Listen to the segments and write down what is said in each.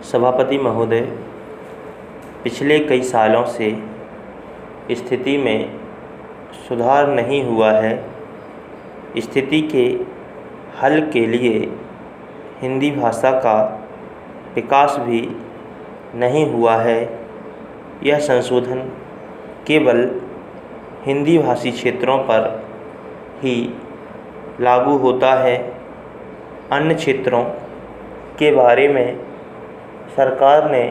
सभापति महोदय, पिछले कई सालों से स्थिति में सुधार नहीं हुआ है। स्थिति के हल के लिए हिंदी भाषा का विकास भी नहीं हुआ है। यह संशोधन केवल हिंदी भाषी क्षेत्रों पर ही लागू होता है। अन्य क्षेत्रों के बारे में सरकार ने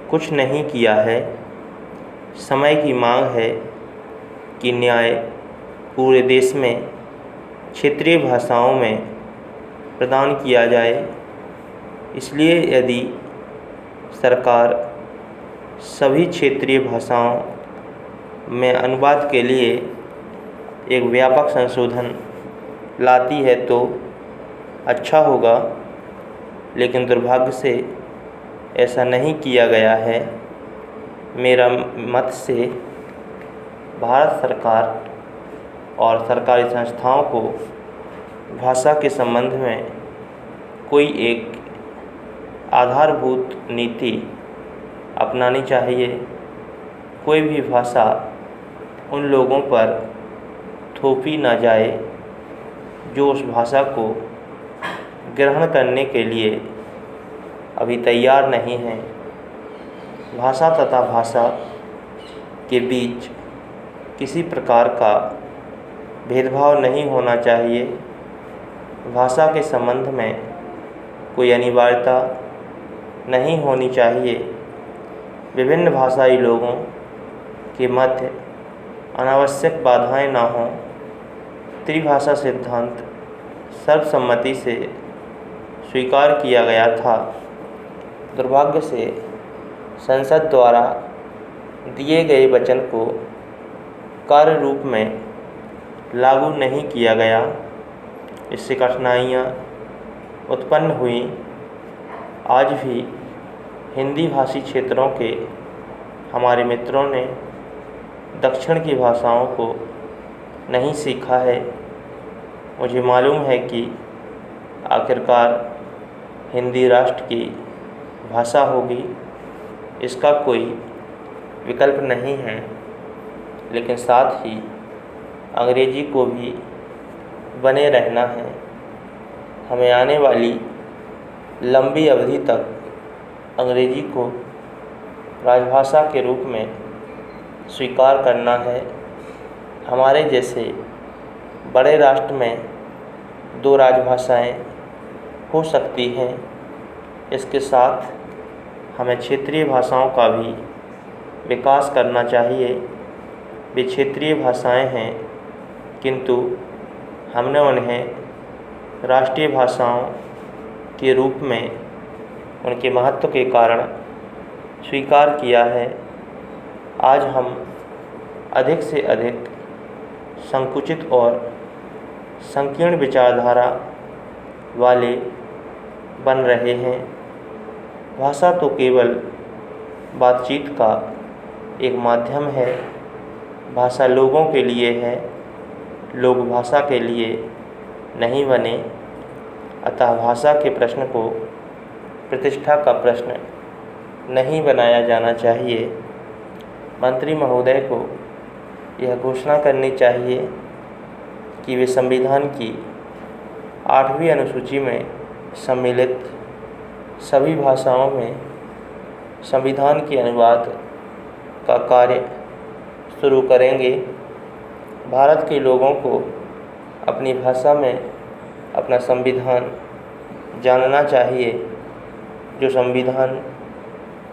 कुछ नहीं किया है। समय की मांग है कि न्याय पूरे देश में क्षेत्रीय भाषाओं में प्रदान किया जाए। इसलिए यदि सरकार सभी क्षेत्रीय भाषाओं में अनुवाद के लिए एक व्यापक संशोधन लाती है तो अच्छा होगा, लेकिन दुर्भाग्य से ऐसा नहीं किया गया है। मेरा मत से भारत सरकार और सरकारी संस्थाओं को भाषा के संबंध में कोई एक आधारभूत नीति अपनानी चाहिए। कोई भी भाषा उन लोगों पर थोपी ना जाए जो उस भाषा को ग्रहण करने के लिए अभी तैयार नहीं हैं। भाषा तथा भाषा के बीच किसी प्रकार का भेदभाव नहीं होना चाहिए। भाषा के संबंध में कोई अनिवार्यता नहीं होनी चाहिए। विभिन्न भाषाई लोगों के मध्य अनावश्यक बाधाएं ना हों। त्रिभाषा सिद्धांत सर्वसम्मति से स्वीकार किया गया था। दुर्भाग्य से संसद द्वारा दिए गए वचन को कार्य रूप में लागू नहीं किया गया। इससे कठिनाइयाँ उत्पन्न हुई। आज भी हिंदी भाषी क्षेत्रों के हमारे मित्रों ने दक्षिण की भाषाओं को नहीं सीखा है। मुझे मालूम है कि आखिरकार हिंदी राष्ट्र की भाषा होगी, इसका कोई विकल्प नहीं है, लेकिन साथ ही अंग्रेजी को भी बने रहना है। हमें आने वाली लंबी अवधि तक अंग्रेजी को राजभाषा के रूप में स्वीकार करना है। हमारे जैसे बड़े राष्ट्र में 2 राजभाषाएं हो सकती हैं। इसके साथ हमें क्षेत्रीय भाषाओं का भी विकास करना चाहिए। वे क्षेत्रीय भाषाएं हैं, किंतु हमने उन्हें राष्ट्रीय भाषाओं के रूप में उनके महत्व के कारण स्वीकार किया है। आज हम अधिक से अधिक संकुचित और संकीर्ण विचारधारा वाले बन रहे हैं। भाषा तो केवल बातचीत का एक माध्यम है। भाषा लोगों के लिए है, लोग भाषा के लिए नहीं बने। अतः भाषा के प्रश्न को प्रतिष्ठा का प्रश्न नहीं बनाया जाना चाहिए। मंत्री महोदय को यह घोषणा करनी चाहिए कि वे संविधान की 8वीं अनुसूची में सम्मिलित सभी भाषाओं में संविधान के अनुवाद का कार्य शुरू करेंगे। भारत के लोगों को अपनी भाषा में अपना संविधान जानना चाहिए। जो संविधान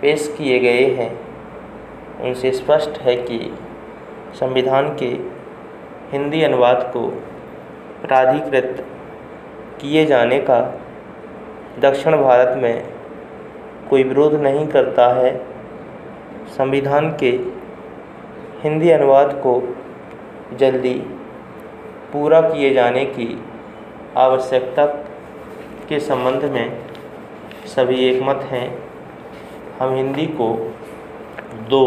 पेश किए गए हैं उनसे स्पष्ट है कि संविधान के हिंदी अनुवाद को प्राधिकृत किए जाने का दक्षिण भारत में कोई विरोध नहीं करता है। संविधान के हिंदी अनुवाद को जल्दी पूरा किए जाने की आवश्यकता के संबंध में सभी एकमत हैं। हम हिंदी को 2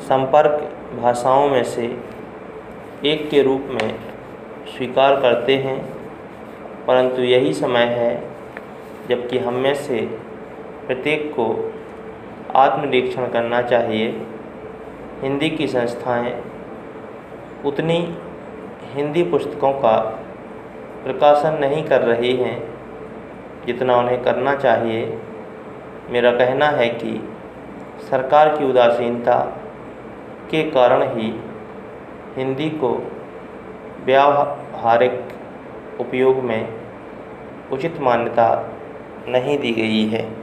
संपर्क भाषाओं में से एक के रूप में स्वीकार करते हैं, परंतु यही समय है जबकि हम में से प्रत्येक को आत्मनिरीक्षण करना चाहिए। हिंदी की संस्थाएं उतनी हिंदी पुस्तकों का प्रकाशन नहीं कर रही हैं जितना उन्हें करना चाहिए। मेरा कहना है कि सरकार की उदासीनता के कारण ही हिंदी को व्यावहारिक उपयोग में उचित मान्यता नहीं दी गई है।